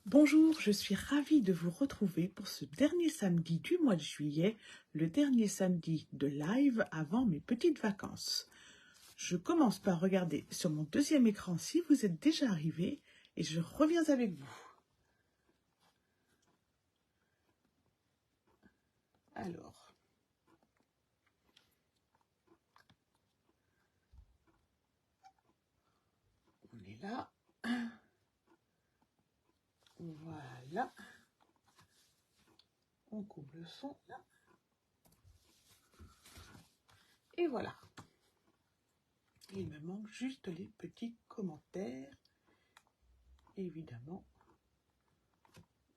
Bonjour, je suis ravie de vous retrouver pour ce dernier samedi du mois de juillet, le dernier samedi de live avant mes petites vacances. Je commence par regarder sur mon deuxième écran si vous êtes déjà arrivés et je reviens avec vous. Alors, on est là. Voilà. On coupe le son là. Et voilà. Il me manque juste les petits commentaires. Évidemment.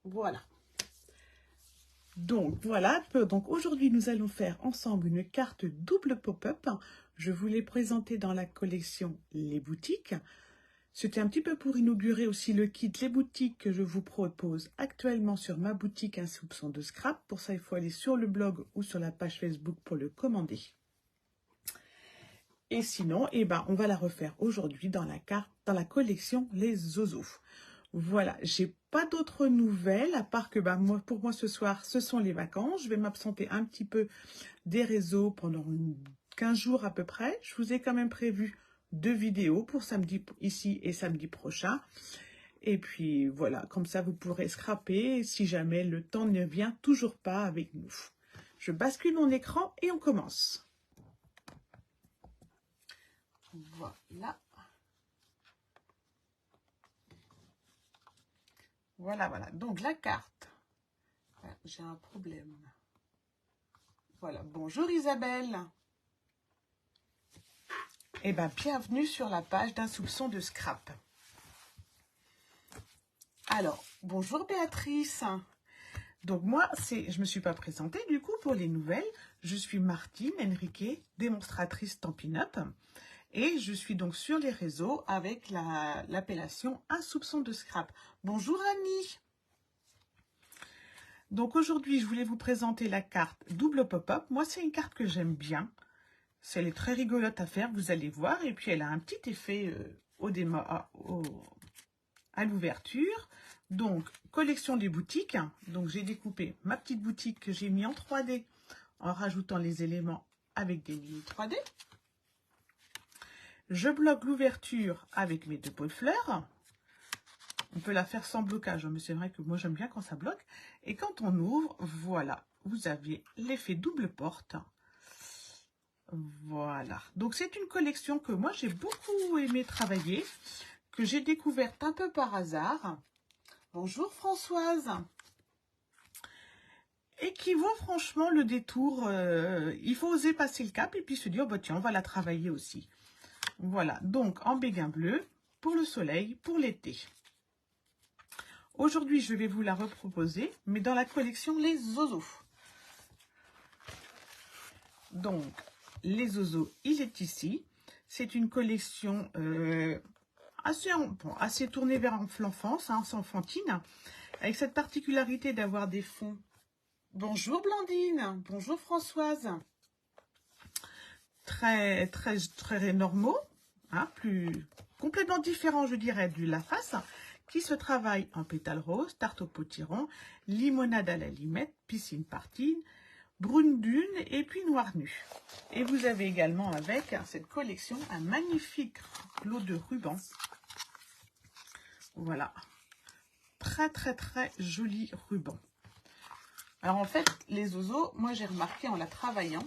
Voilà. Donc voilà, donc aujourd'hui nous allons faire ensemble une carte double pop-up. Je vous l'ai présentée dans la collection Les Boutiques. C'était un petit peu pour inaugurer aussi le kit Les Boutiques que je vous propose actuellement sur ma boutique Un Soupçon de Scrap. Pour ça, il faut aller sur le blog ou sur la page Facebook pour le commander. Et sinon, on va la refaire aujourd'hui dans la collection Les Zozos. Voilà, j'ai pas d'autres nouvelles à part que pour moi ce soir, ce sont les vacances. Je vais m'absenter un petit peu des réseaux pendant 15 jours à peu près. Je vous ai quand même prévu 2 vidéos pour samedi ici et samedi prochain. Et puis voilà, comme ça vous pourrez scraper si jamais le temps ne vient toujours pas avec nous. Je bascule mon écran et on commence. Voilà. Voilà. Donc la carte. J'ai un problème. Voilà. Bonjour Isabelle. Eh bien, bienvenue sur la page d'Un Soupçon de Scrap. Alors, bonjour Béatrice. Donc moi, je me suis pas présentée du coup pour les nouvelles. Je suis Martine Henriquet, démonstratrice Stampin' Up. Et je suis donc sur les réseaux avec l'appellation Un Soupçon de Scrap. Bonjour Annie. Donc aujourd'hui, je voulais vous présenter la carte double pop-up. Moi, c'est une carte que j'aime bien. Elle est très rigolote à faire, vous allez voir. Et puis, elle a un petit effet à l'ouverture. Donc, collection des boutiques. Donc, j'ai découpé ma petite boutique que j'ai mis en 3D en rajoutant les éléments avec des lignes 3D. Je bloque l'ouverture avec mes 2 pots de fleurs. On peut la faire sans blocage, mais c'est vrai que moi, j'aime bien quand ça bloque. Et quand on ouvre, voilà, vous avez l'effet double porte. Voilà. Donc, c'est une collection que moi, j'ai beaucoup aimé travailler, que j'ai découverte un peu par hasard. Bonjour Françoise. Et qui vaut franchement le détour. Il faut oser passer le cap et puis se dire, oh, bah, tiens, on va la travailler aussi. Voilà, donc en béguin bleu, pour le soleil, pour l'été. Aujourd'hui, je vais vous la reproposer, mais dans la collection Les Zozos. Donc, Les Zozos, il est ici. C'est une collection assez tournée vers l'enfance, enfantine, avec cette particularité d'avoir des fonds. Bonjour Blandine, bonjour Françoise. Très normaux, complètement différents, je dirais, de la face, qui se travaille en pétales roses, tarte au potiron, limonade à la limette, piscine partine, brune dune et puis noir nu. Et vous avez également avec cette collection un magnifique lot de rubans. Voilà, très joli ruban. Alors en fait, les Zozos, moi j'ai remarqué en la travaillant,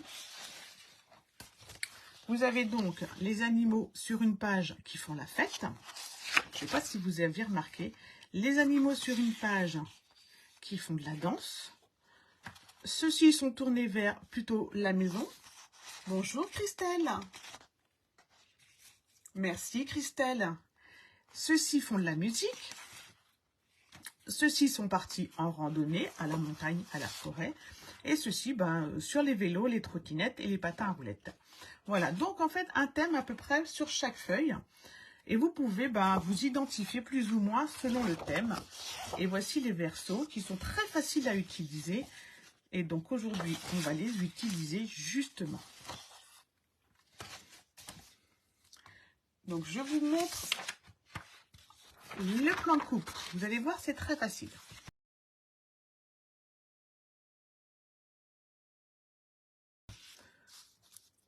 vous avez donc les animaux sur une page qui font la fête. Je ne sais pas si vous avez remarqué. Les animaux sur une page qui font de la danse. Ceux-ci sont tournés vers plutôt la maison. Bonjour Christelle. Merci Christelle. Ceux-ci font de la musique. Ceux-ci sont partis en randonnée, à la montagne, à la forêt. Et ceux-ci, sur les vélos, les trottinettes et les patins à roulettes. Voilà, donc en fait, un thème à peu près sur chaque feuille. Et vous pouvez vous identifier plus ou moins selon le thème. Et voici les versos qui sont très faciles à utiliser. Et donc aujourd'hui, on va les utiliser justement. Donc je vous montre le plan de coupe. Vous allez voir, c'est très facile.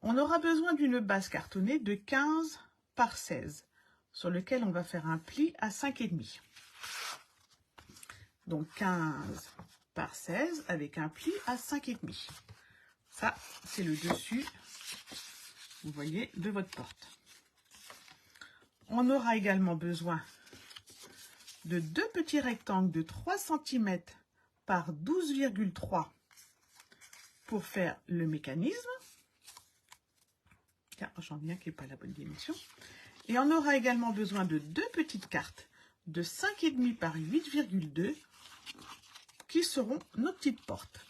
On aura besoin d'une base cartonnée de 15 par 16, sur lequel on va faire un pli à 5,5. Donc 15 par 16 avec un pli à 5,5. Ça, c'est le dessus, vous voyez, de votre porte. On aura également besoin de deux petits rectangles de 3 cm par 12,3 pour faire le mécanisme. Tiens, j'en viens qui n'est pas la bonne dimension. Et on aura également besoin de deux petites cartes de 5,5 par 8,2 qui seront nos petites portes.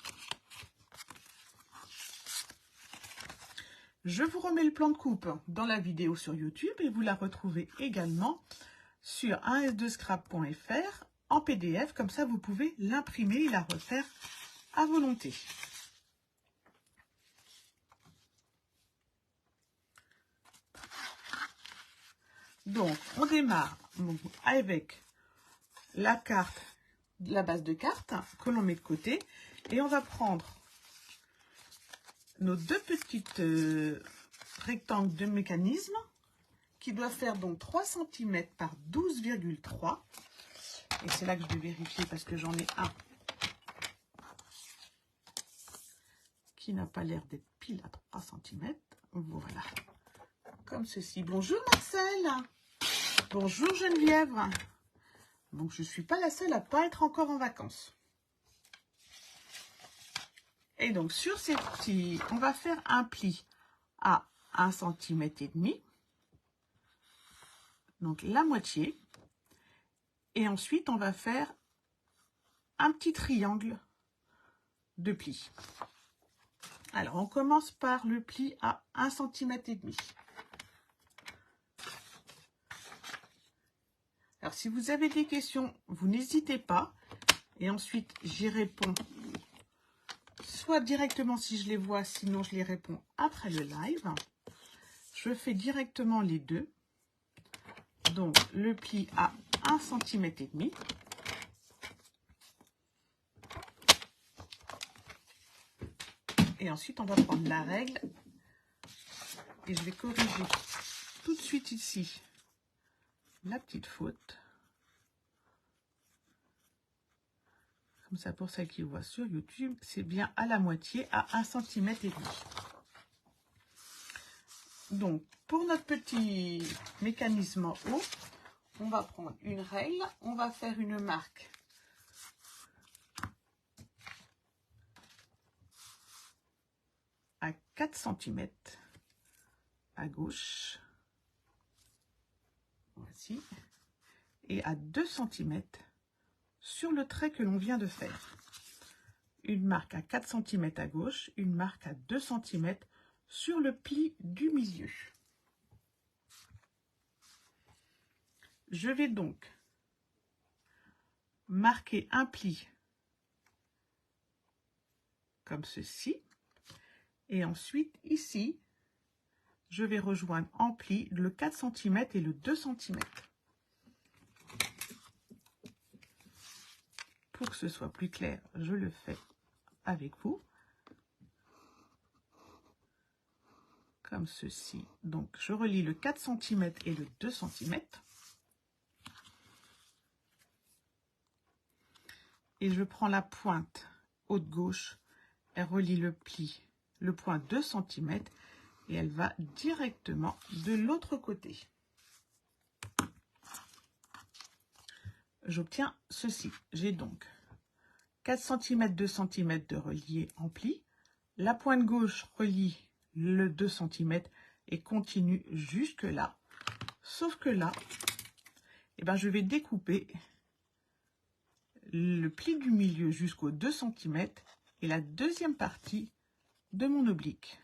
Je vous remets le plan de coupe dans la vidéo sur YouTube et vous la retrouvez également sur 1s2scrap.fr en PDF. Comme ça, vous pouvez l'imprimer et la refaire à volonté. Donc, on démarre avec la carte, la base de carte que l'on met de côté et on va prendre nos deux petites rectangles de mécanisme qui doivent faire donc 3 cm par 12,3. Et c'est là que je vais vérifier parce que j'en ai un qui n'a pas l'air d'être pile à 3 cm. Voilà, comme ceci. Bonjour Marcel. Bonjour Geneviève. Donc je ne suis pas la seule à ne pas être encore en vacances. Et donc sur ces petits, on va faire un pli à 1,5 cm. Donc la moitié. Et ensuite on va faire un petit triangle de pli. Alors on commence par le pli à 1,5 cm. Alors si vous avez des questions, vous n'hésitez pas. Et ensuite j'y réponds soit directement si je les vois, sinon je les réponds après le live. Je fais directement les deux. Donc le pli à 1,5 cm. Et ensuite on va prendre la règle et je vais corriger tout de suite ici la petite faute. Comme ça, pour celles qui voient sur YouTube, c'est bien à la moitié, à 1,5 cm. Donc, pour notre petit mécanisme en haut, on va prendre une règle, on va faire une marque à 4 cm à gauche, voici, et à 2 cm sur le trait que l'on vient de faire. Une marque à 4 cm à gauche, une marque à 2 cm sur le pli du milieu. Je vais donc marquer un pli comme ceci. Et ensuite, ici, je vais rejoindre en pli le 4 cm et le 2 cm. Pour que ce soit plus clair, je le fais avec vous. Comme ceci. Donc, je relie le 4 cm et le 2 cm. Et je prends la pointe haute gauche, elle relie le pli, le point 2 cm, et elle va directement de l'autre côté. J'obtiens ceci. J'ai donc 4 cm, 2 cm de relié en pli. La pointe gauche relie le 2 cm et continue jusque là. Sauf que là, eh ben, je vais découper le pli du milieu jusqu'au 2 cm et la deuxième partie de mon oblique.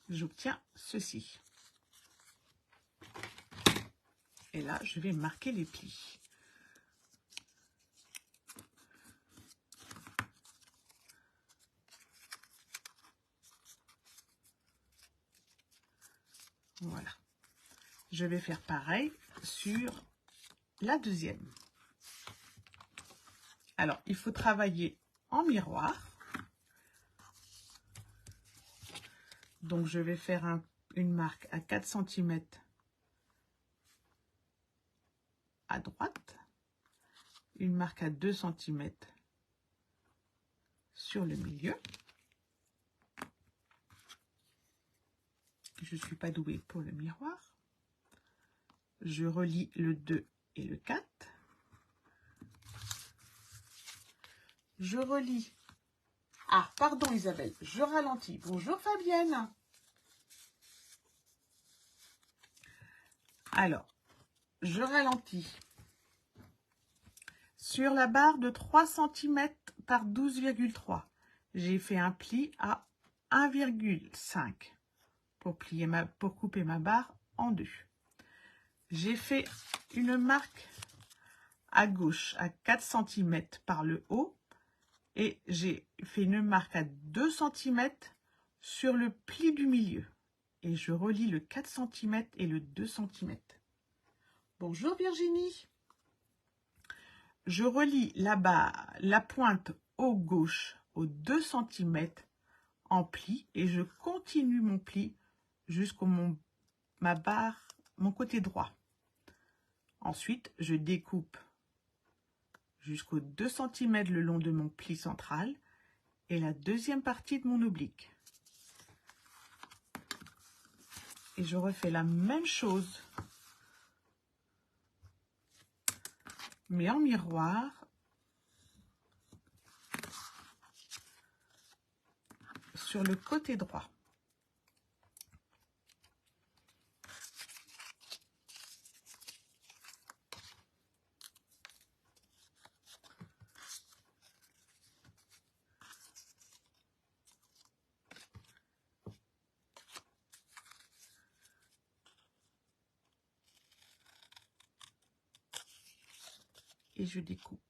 J'obtiens ceci. Et là, je vais marquer les plis. Voilà. Je vais faire pareil sur la deuxième. Alors, il faut travailler en miroir. Donc, je vais faire une marque à 4 cm à droite, une marque à 2 cm sur le milieu. Je ne suis pas douée pour le miroir. Je relie le 2 et le 4. Je relie. Ah, pardon Isabelle, je ralentis. Bonjour Fabienne. Alors, je ralentis. Sur la barre de 3 cm par 12,3, j'ai fait un pli à 1,5 pour couper ma barre en deux. J'ai fait une marque à gauche à 4 cm par le haut et j'ai fait une marque à 2 cm sur le pli du milieu. Et je relie le 4 cm et le 2 cm. Bonjour Virginie. Je relie là-bas la pointe au gauche aux 2 cm en pli et je continue mon pli jusqu'au mon côté droit. Ensuite, je découpe jusqu'aux 2 cm le long de mon pli central et la deuxième partie de mon oblique. Et je refais la même chose, mais en miroir, sur le côté droit. Et je découpe.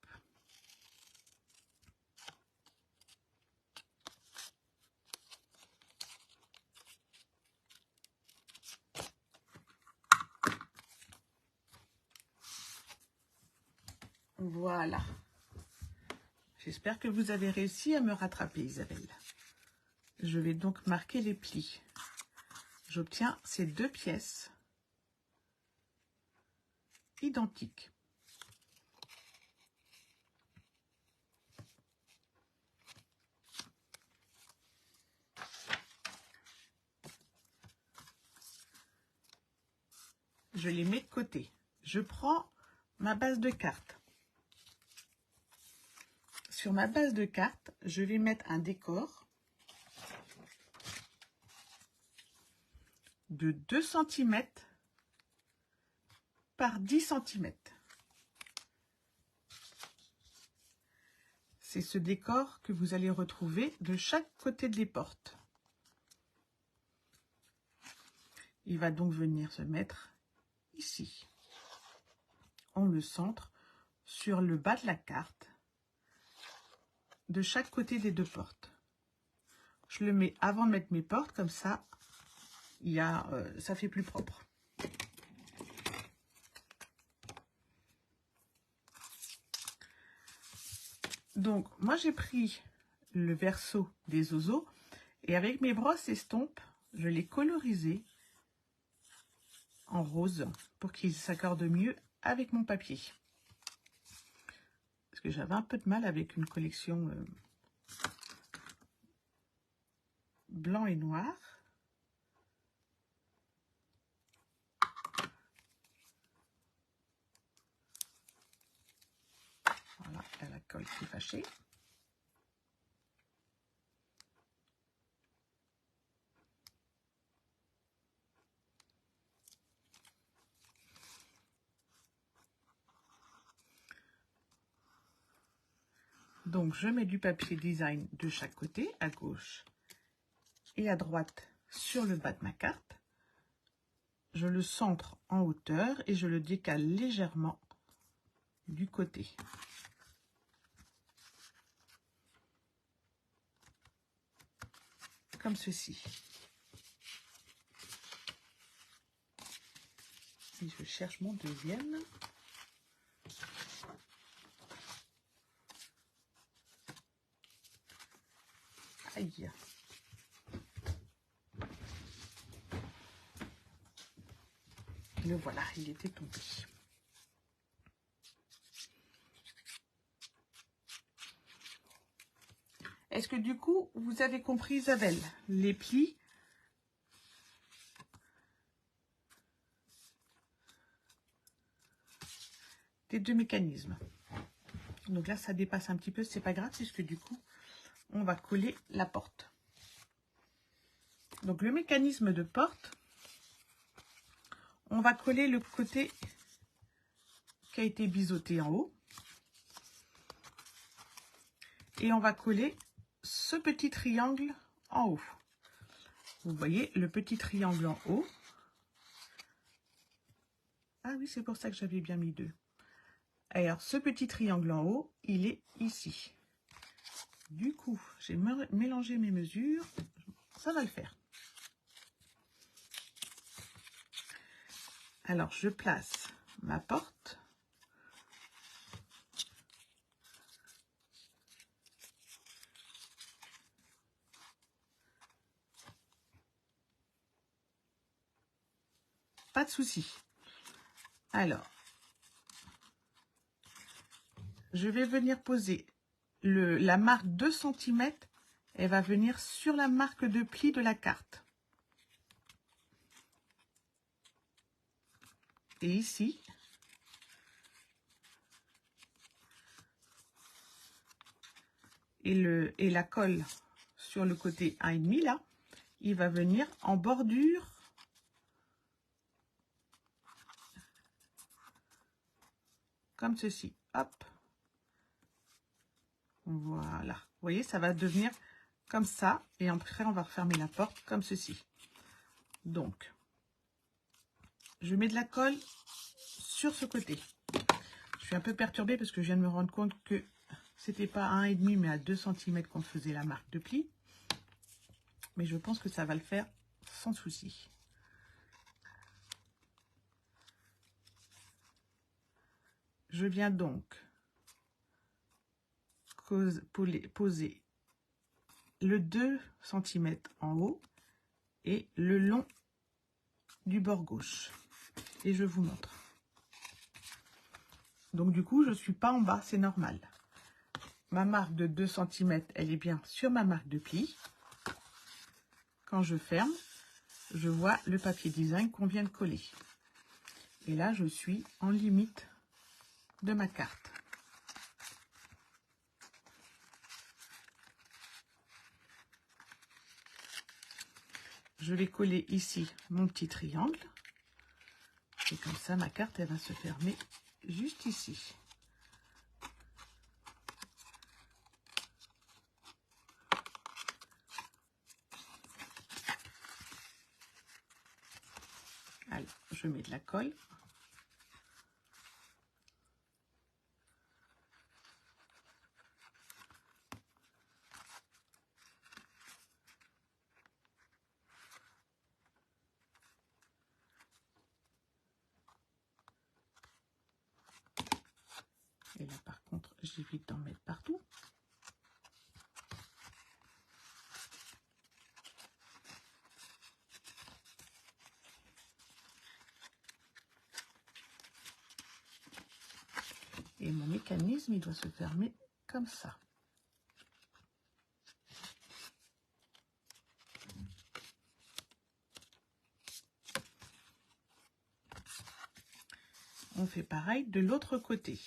Voilà. J'espère que vous avez réussi à me rattraper, Isabelle. Je vais donc marquer les plis. J'obtiens ces deux pièces identiques. Je les mets de côté. Je prends ma base de carte. Sur ma base de carte, je vais mettre un décor de 2 cm par 10 cm. C'est ce décor que vous allez retrouver de chaque côté des portes. Il va donc venir se mettre ici. On le centre sur le bas de la carte de chaque côté des deux portes. Je le mets avant de mettre mes portes, comme ça, ça fait plus propre. Donc, moi j'ai pris le verso des oiseaux et avec mes brosses estompes, je l'ai colorisé en rose pour qu'il s'accorde mieux avec mon papier. Parce que j'avais un peu de mal avec une collection blanc et noir. Voilà, la colle qui est fâchée. Donc, je mets du papier design de chaque côté, à gauche et à droite sur le bas de ma carte. Je le centre en hauteur et je le décale légèrement du côté. Comme ceci. Et je cherche mon deuxième. Aïe. Le voilà, il était tombé. Est-ce que du coup, vous avez compris, Isabelle, les plis des deux mécanismes? Donc là, ça dépasse un petit peu, c'est pas grave, puisque du coup, on va coller la porte. Donc le mécanisme de porte, on va coller le côté qui a été biseauté en haut. Et on va coller ce petit triangle en haut. Vous voyez le petit triangle en haut. Ah oui, c'est pour ça que j'avais bien mis deux. Alors, ce petit triangle en haut, il est ici. Du coup, j'ai mélangé mes mesures. Ça va le faire. Alors, je place ma porte. Pas de souci. Alors, je vais venir poser la marque 2 cm. Elle va venir sur la marque de pli de la carte. Et ici, et la colle sur le côté 1,5 là, il va venir en bordure comme ceci. Hop. Voilà. Vous voyez, ça va devenir comme ça. Et après, on va refermer la porte comme ceci. Donc, je mets de la colle sur ce côté. Je suis un peu perturbée parce que je viens de me rendre compte que c'était pas à 1,5 mais à 2 cm qu'on faisait la marque de pli. Mais je pense que ça va le faire sans souci. Je viens donc poser le 2 cm en haut et le long du bord gauche. Et je vous montre. Donc du coup, je ne suis pas en bas, c'est normal. Ma marque de 2 cm, elle est bien sur ma marque de pli. Quand je ferme, je vois le papier design qu'on vient de coller. Et là, je suis en limite de ma carte. Je vais coller ici mon petit triangle. Et comme ça, ma carte, elle va se fermer juste ici. Alors, je mets de la colle. Et là, par contre, j'évite d'en mettre partout. Et mon mécanisme, il doit se fermer comme ça. On fait pareil de l'autre côté.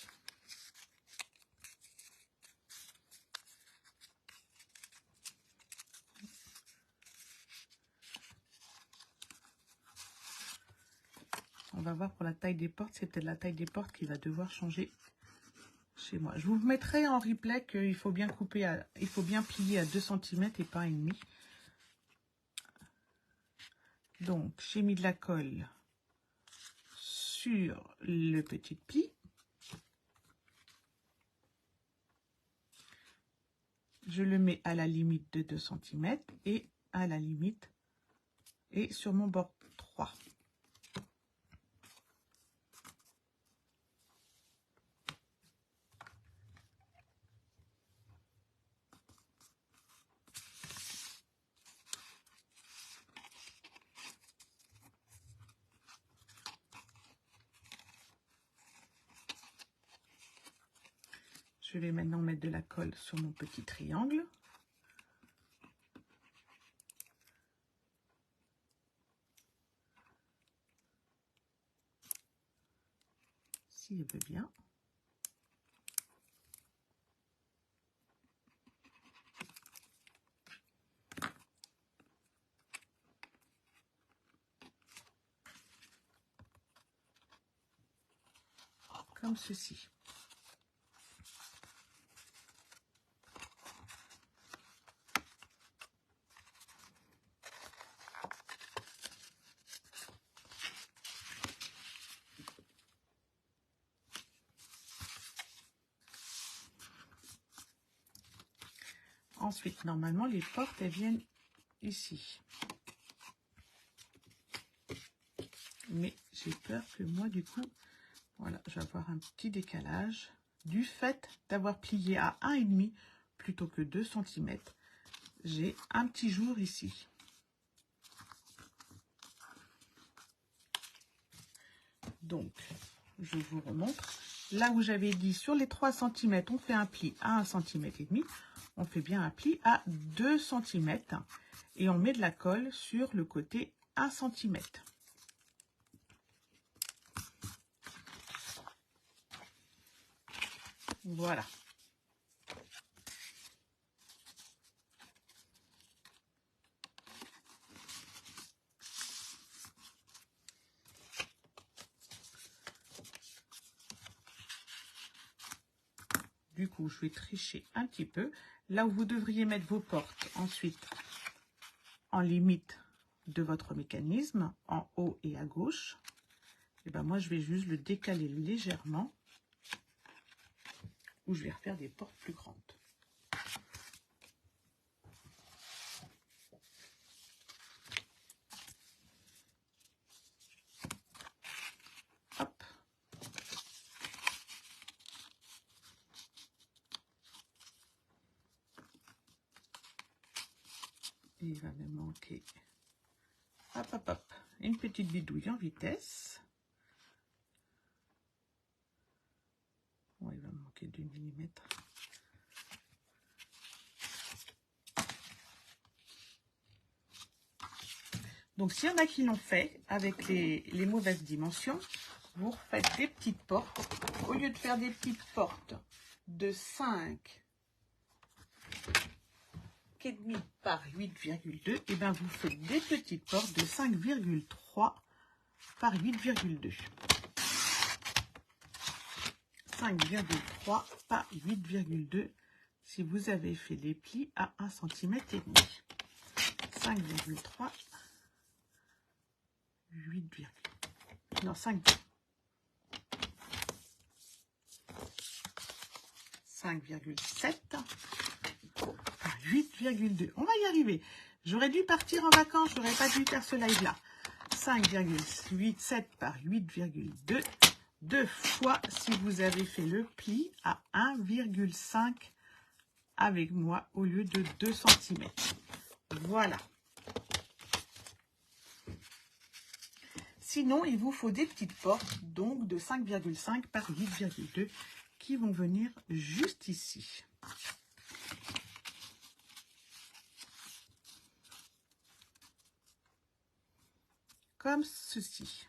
On va voir pour la taille des portes. C'est peut-être la taille des portes qui va devoir changer chez moi. Je vous mettrai en replay qu'il faut bien couper, il faut bien plier à 2 cm et pas 1,5. Donc, j'ai mis de la colle sur le petit pli. Je le mets à la limite de 2 cm et à la limite et sur mon bord 3. Je vais maintenant mettre de la colle sur mon petit triangle. Si elle veut bien. Comme ceci. Ensuite, normalement, les portes, elles viennent ici. Mais j'ai peur que moi, du coup, voilà, je vais avoir un petit décalage du fait d'avoir plié à 1,5 plutôt que 2 cm. J'ai un petit jour ici. Donc, je vous remontre. Là où j'avais dit sur les 3 cm, on fait un pli à 1,5 cm. On fait bien un pli à 2 cm. Et on met de la colle sur le côté 1 cm. Voilà. Du coup, je vais tricher un petit peu. Là où vous devriez mettre vos portes, ensuite, en limite de votre mécanisme, en haut et à gauche, et ben moi, je vais juste le décaler légèrement, ou je vais refaire des portes plus grandes. Hop. Il va me manquer, hop, hop, hop, une petite bidouille en vitesse. Bon, il va me manquer 2 mm. Donc, s'il y en a qui l'ont fait avec les mauvaises dimensions, vous refaites des petites portes. Au lieu de faire des petites portes de 5,5 par 8,2, et ben vous faites des petites portes de 5,3 par 8,2. 5,3 par 8,2 si vous avez fait les plis à 1,5 cm. 5,3, 8, non 5. 5,7 par 8,2. On va y arriver. J'aurais dû partir en vacances, je n'aurais pas dû faire ce live-là. 5,87 par 8,2. 2 fois si vous avez fait le pli à 1,5 avec moi au lieu de 2 cm. Voilà. Sinon, il vous faut des petites portes, donc de 5,5 par 8,2 qui vont venir juste ici. Comme ceci.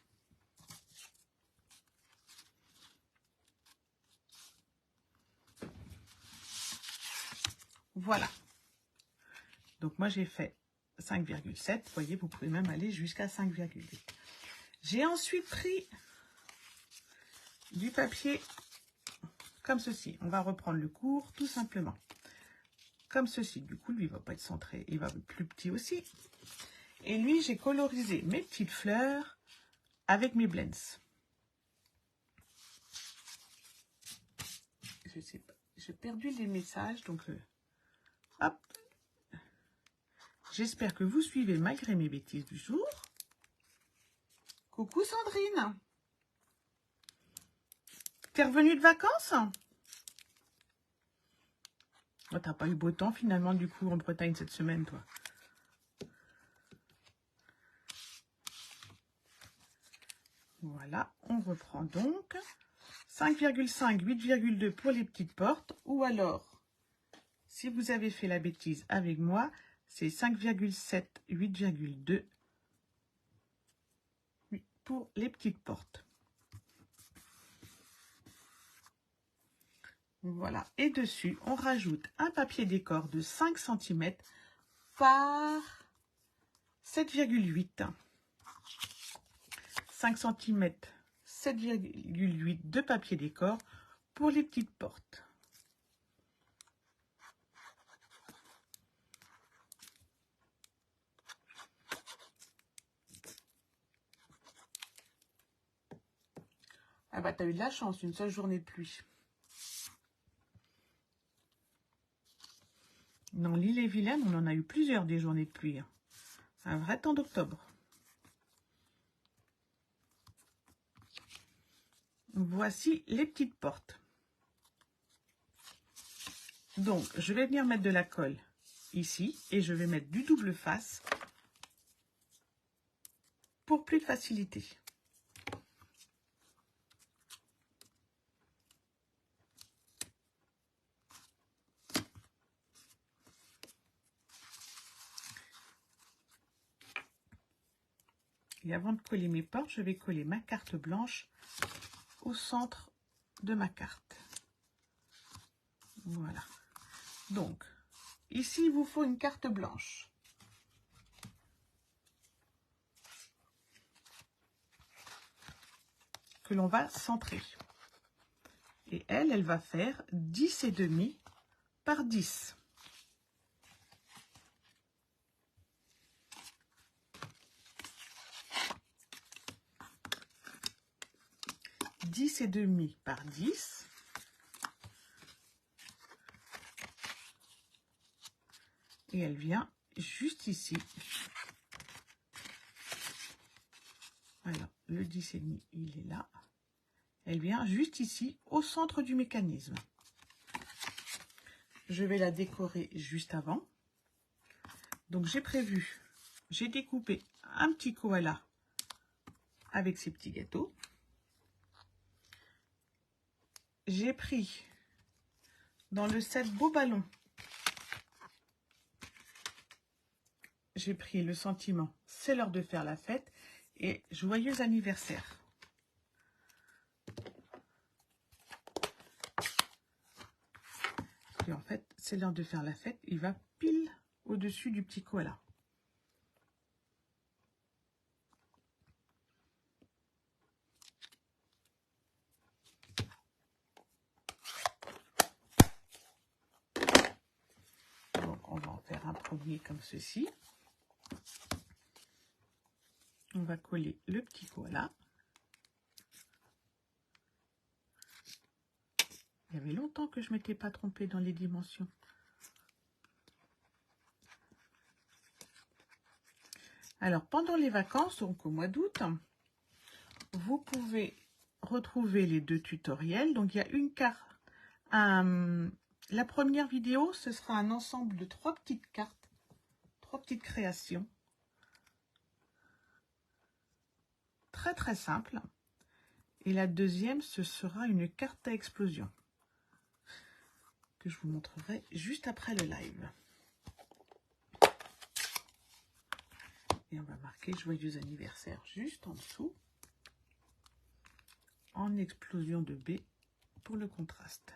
Voilà. Donc moi j'ai fait 5,7. Vous voyez, vous pouvez même aller jusqu'à 5,8. J'ai ensuite pris du papier comme ceci. On va reprendre le cours tout simplement. Comme ceci. Du coup, lui, il ne va pas être centré. Il va être plus petit aussi. Et lui, j'ai colorisé mes petites fleurs avec mes blends. Je sais pas. J'ai perdu les messages. Donc, hop. J'espère que vous suivez malgré mes bêtises du jour. Coucou Sandrine. T'es revenue de vacances? Oh, t'as pas eu beau temps finalement du coup en Bretagne cette semaine, toi. Voilà, on reprend donc 5,5, 8,2 pour les petites portes. Ou alors, si vous avez fait la bêtise avec moi, c'est 5,7, 8,2 pour les petites portes. Voilà. Et dessus, on rajoute un papier décor de 5 cm par 7,8. 5 cm, 7,8 de papier décor pour les petites portes. Ah bah t'as eu de la chance, une seule journée de pluie. Dans l'île-et-Vilaine, on en a eu plusieurs des journées de pluie. Un vrai temps d'octobre. Voici les petites portes. Donc, je vais venir mettre de la colle ici et je vais mettre du double face pour plus de facilité. Et avant de coller mes portes, je vais coller ma carte blanche au centre de ma carte. Voilà. Donc, ici, il vous faut une carte blanche. Que l'on va centrer. Et elle va faire 10,5 par 10. Et demi par 10. Et elle vient juste ici. Alors, le 10,5, il est là. Elle vient juste ici, au centre du mécanisme. Je vais la décorer juste avant. Donc, j'ai découpé un petit koala avec ses petits gâteaux. J'ai pris dans le set beau ballon, j'ai pris le sentiment, c'est l'heure de faire la fête et joyeux anniversaire. Et en fait, c'est l'heure de faire la fête, il va pile au-dessus du petit koala. Donc, on va en faire un premier comme ceci. On va coller le petit koala. Il y avait longtemps que je ne m'étais pas trompée dans les dimensions. Alors, pendant les vacances, donc au mois d'août, vous pouvez retrouver les deux tutoriels. Donc, il y a une carte. La première vidéo, ce sera un ensemble de 3 petites cartes, 3 petites créations. Très, très simple. Et la deuxième, ce sera une carte à explosion que je vous montrerai juste après le live. Et on va marquer joyeux anniversaire juste en dessous, en explosion de B pour le contraste.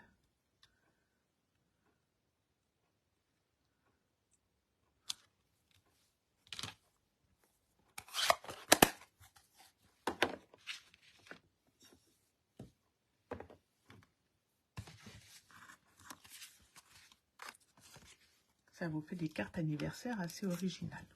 Ça vous fait des cartes anniversaire assez originales.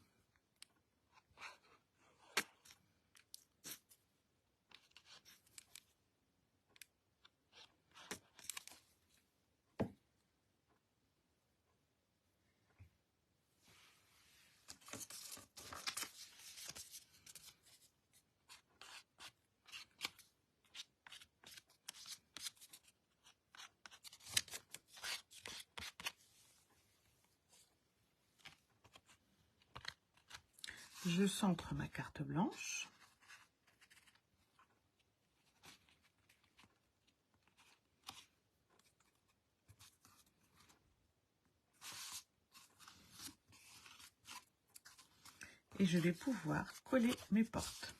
Je centre ma carte blanche. et je vais pouvoir coller mes portes.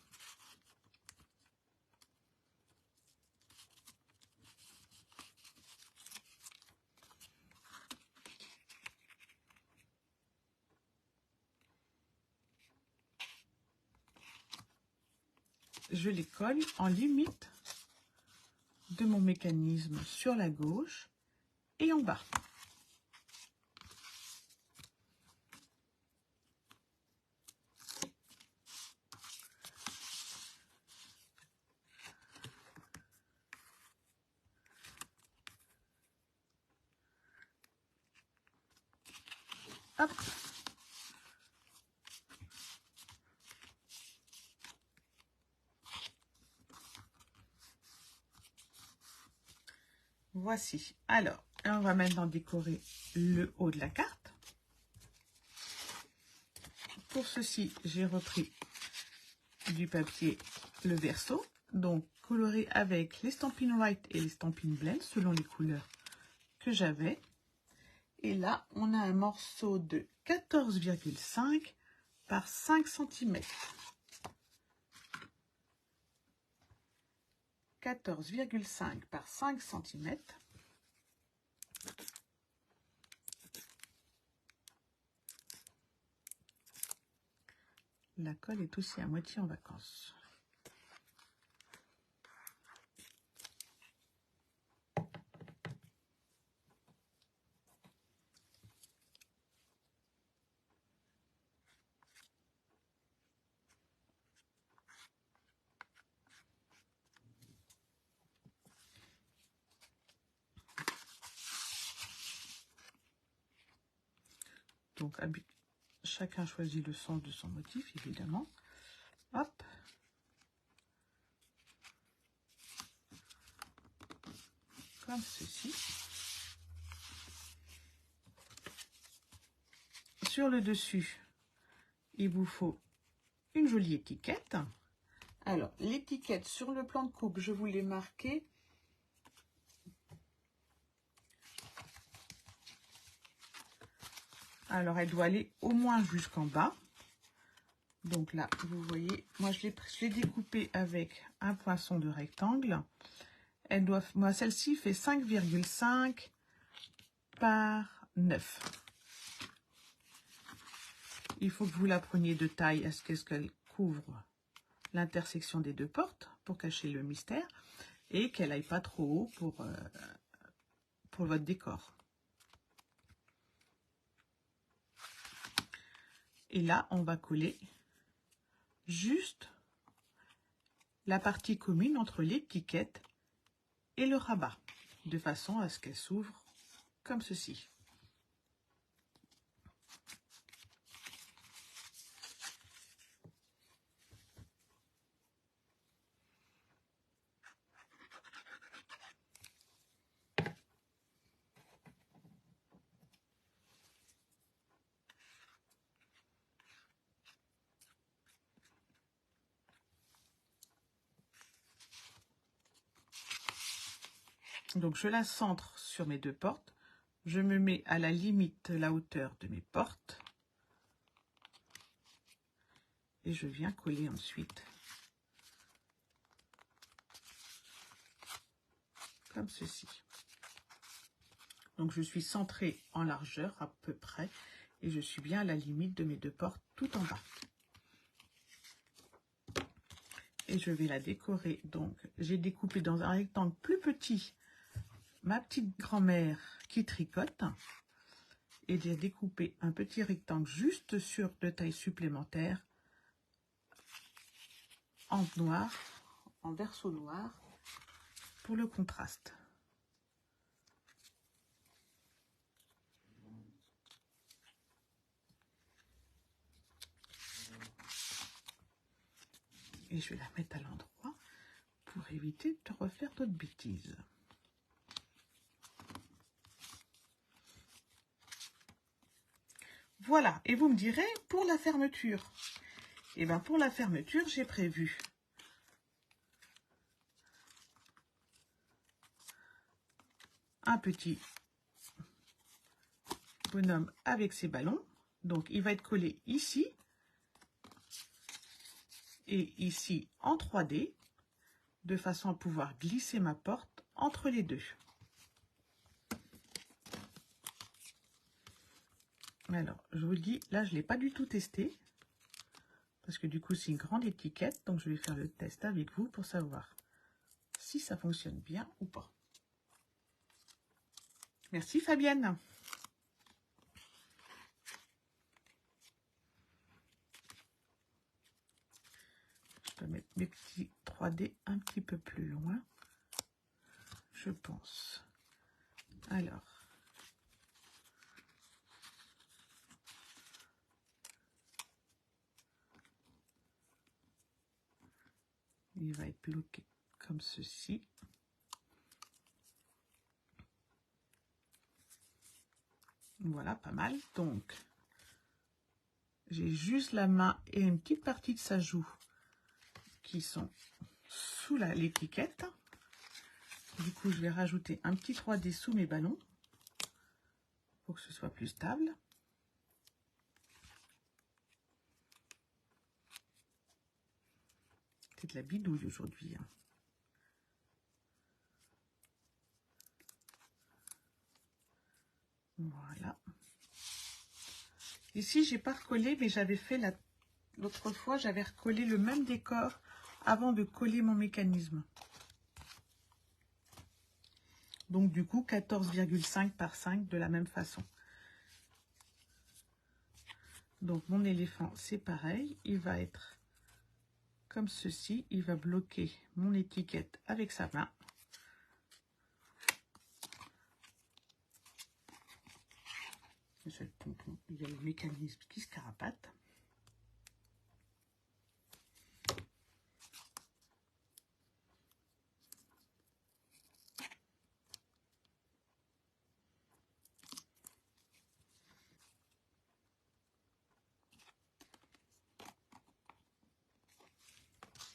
Je les colle en limite de mon mécanisme sur la gauche et en bas. Hop. Voici. Alors, on va maintenant décorer le haut de la carte. Pour ceci, j'ai repris du papier le verso, donc coloré avec les Stampin' White et les Stampin' Blend selon les couleurs que j'avais. Et là, on a un morceau de 14,5 par 5 cm. 14,5 par 5 cm. La colle est aussi à moitié en vacances. Donc, chacun choisit le sens de son motif, évidemment. Hop. Comme ceci. Sur le dessus, il vous faut une jolie étiquette. Alors, l'étiquette sur le plan de coupe, je vous l'ai marqué. Alors, elle doit aller au moins jusqu'en bas. Donc là, vous voyez, moi je l'ai découpée avec un poinçon de rectangle. Elle doit, moi celle-ci fait 5,5 par 9. Il faut que vous la preniez de taille à ce qu'elle couvre l'intersection des deux portes pour cacher le mystère et qu'elle aille pas trop haut pour votre décor. Et là, on va coller juste la partie commune entre l'étiquette et le rabat, de façon à ce qu'elle s'ouvre comme ceci. Donc je la centre sur mes deux portes. Je me mets à la limite la hauteur de mes portes. Et je viens coller ensuite. Comme ceci. Donc je suis centrée en largeur à peu près. Et je suis bien à la limite de mes deux portes tout en bas. Et je vais la décorer. Donc j'ai découpé dans un rectangle plus petit ma petite grand-mère qui tricote. Et j'ai découpé un petit rectangle juste sur de taille supplémentaire en noir, en verso noir pour le contraste. Et je vais la mettre à l'endroit pour éviter de refaire d'autres bêtises. Voilà, et vous me direz, pour la fermeture, et bien pour la fermeture, j'ai prévu un petit bonhomme avec ses ballons. Donc il va être collé ici et ici en 3D, de façon à pouvoir glisser ma porte entre les deux. Alors, je vous le dis, là, je ne l'ai pas du tout testé, parce que du coup, c'est une grande étiquette, donc je vais faire le test avec vous pour savoir si ça fonctionne bien ou pas. Merci Fabienne. Je peux mettre mes petits 3D un petit peu plus loin, je pense. Alors, il va être bloqué comme ceci. Voilà, pas mal. Donc, j'ai juste la main et une petite partie de sa joue qui sont sous l'étiquette. Du coup, je vais rajouter un petit 3D sous mes ballons pour que ce soit plus stable. C'est de la bidouille aujourd'hui. Hein. Voilà. Ici, j'ai pas recollé, mais j'avais fait l'autre fois, j'avais recollé le même décor avant de coller mon mécanisme. Donc du coup, 14,5 par 5 de la même façon. Donc mon éléphant, c'est pareil, il va être comme ceci, il va bloquer mon étiquette avec sa main. C'est le pompon, il y a le mécanisme qui se carapate.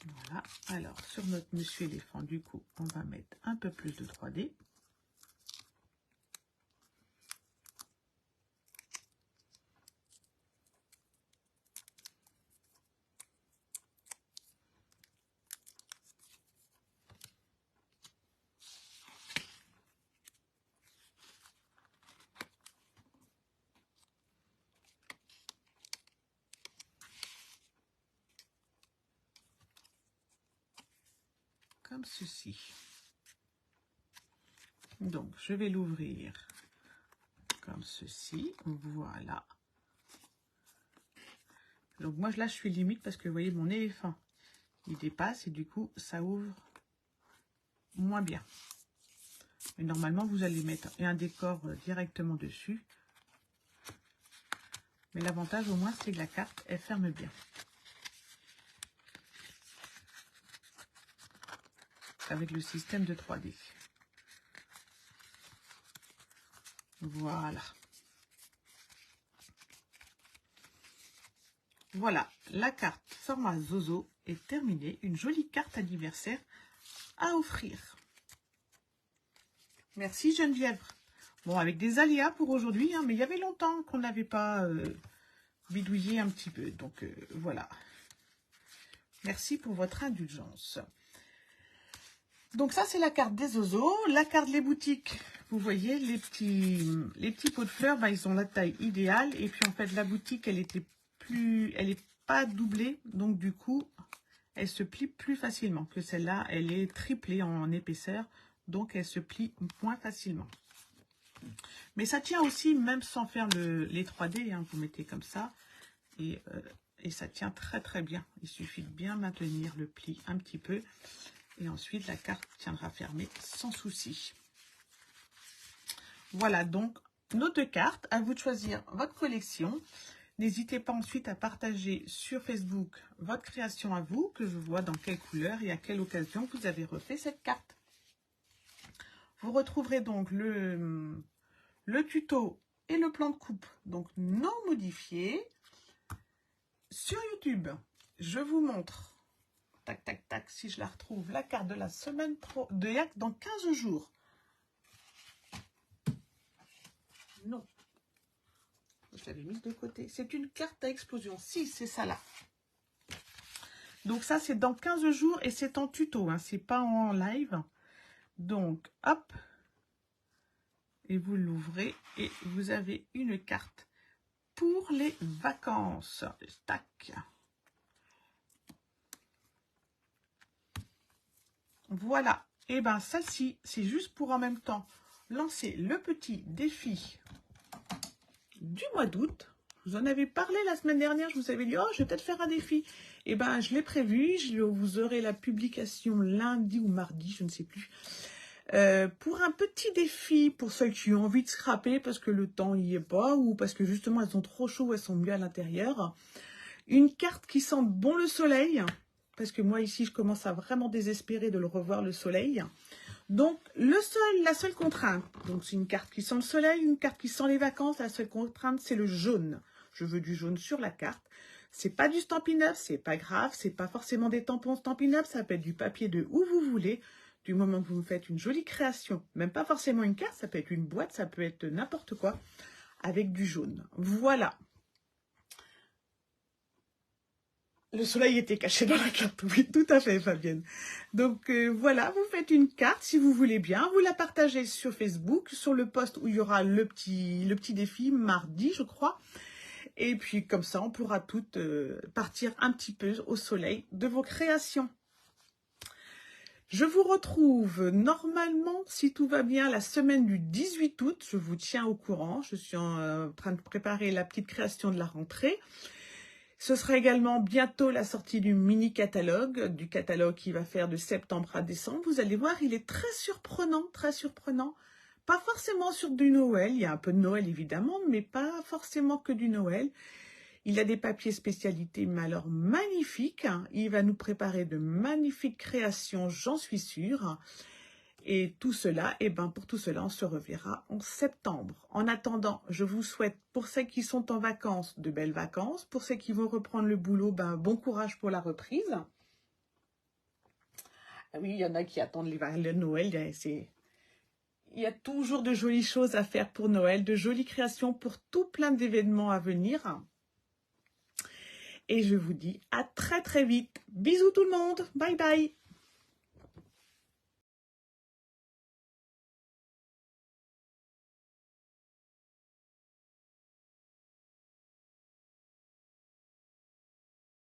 Voilà, alors sur notre monsieur éléphant, du coup, on va mettre un peu plus de 3D. Comme ceci. Donc, je vais l'ouvrir comme ceci. Voilà. Donc, moi, là, je suis limite parce que, vous voyez, mon éléphant, il dépasse et du coup, ça ouvre moins bien. Mais normalement, vous allez mettre un décor directement dessus. Mais l'avantage, au moins, c'est que la carte, elle ferme bien. Avec le système de 3D. Voilà. Voilà, la carte format Zozo est terminée. Une jolie carte anniversaire à offrir. Merci Geneviève. Bon, avec des aléas pour aujourd'hui, hein, mais il y avait longtemps qu'on n'avait pas bidouillé un petit peu. Donc voilà. Merci pour votre indulgence. Donc ça, c'est la carte des Zozo. La carte des boutiques, vous voyez, les petits pots de fleurs, bah, ils ont la taille idéale. Et puis en fait, la boutique, elle est pas doublée. Donc du coup, elle se plie plus facilement que celle-là. Elle est triplée en épaisseur. Donc elle se plie moins facilement. Mais ça tient aussi, même sans faire les 3D. Hein, vous mettez comme ça. Et ça tient très très bien. Il suffit de bien maintenir le pli un petit peu. Et ensuite, la carte tiendra fermée sans souci. Voilà donc nos deux cartes. À vous de choisir votre collection. N'hésitez pas ensuite à partager sur Facebook votre création à vous, que je vois dans quelle couleur et à quelle occasion vous avez refait cette carte. Vous retrouverez donc le tuto et le plan de coupe, donc non modifié, sur YouTube. Je vous montre, tac, tac, tac, si je la retrouve, la carte de la semaine dans 15 jours. Non. Je l'avais mise de côté. C'est une carte à explosion. Si, c'est ça là. Donc ça, c'est dans 15 jours et c'est en tuto, hein, c'est pas en live. Donc, hop, et vous l'ouvrez et vous avez une carte pour les vacances. Tac. Voilà. Et ben celle-ci, c'est juste pour en même temps lancer le petit défi du mois d'août. Je vous en avais parlé la semaine dernière, je vous avais dit, oh, je vais peut-être faire un défi. Et ben, je l'ai prévu, vous aurez la publication lundi ou mardi, je ne sais plus. Pour un petit défi, pour ceux qui ont envie de scraper parce que le temps n'y est pas, ou parce que justement elles sont trop chaudes, elles sont mieux à l'intérieur. Une carte qui sent bon le soleil, parce que moi ici je commence à vraiment désespérer de le revoir le soleil. Donc la seule contrainte, donc c'est une carte qui sent le soleil, une carte qui sent les vacances, la seule contrainte c'est le jaune. Je veux du jaune sur la carte. C'est pas du Stampin' Up, c'est pas grave, c'est pas forcément des tampons Stampin' Up, ça peut être du papier de où vous voulez, du moment que vous me faites une jolie création, même pas forcément une carte, ça peut être une boîte, ça peut être n'importe quoi, avec du jaune. Voilà. Le soleil était caché dans la carte, oui, tout à fait, Fabienne. Donc voilà, vous faites une carte si vous voulez bien, vous la partagez sur Facebook, sur le post où il y aura le petit défi, mardi, je crois. Et puis comme ça, on pourra toutes partir un petit peu au soleil de vos créations. Je vous retrouve normalement, si tout va bien, la semaine du 18 août. Je vous tiens au courant. Je suis en train de préparer la petite création de la rentrée. Ce sera également bientôt la sortie du mini-catalogue, du catalogue qui va faire de septembre à décembre. Vous allez voir, il est très surprenant, très surprenant. Pas forcément sur du Noël, il y a un peu de Noël évidemment, mais pas forcément que du Noël. Il a des papiers spécialités, mais alors magnifiques. Il va nous préparer de magnifiques créations, j'en suis sûre. Et tout cela, et ben pour tout cela, on se reverra en septembre. En attendant, je vous souhaite, pour ceux qui sont en vacances, de belles vacances. Pour ceux qui vont reprendre le boulot, ben bon courage pour la reprise. Ah oui, il y en a qui attendent le Noël. Il y a toujours de jolies choses à faire pour Noël, de jolies créations pour tout plein d'événements à venir. Et je vous dis à très très vite. Bisous tout le monde. Bye bye.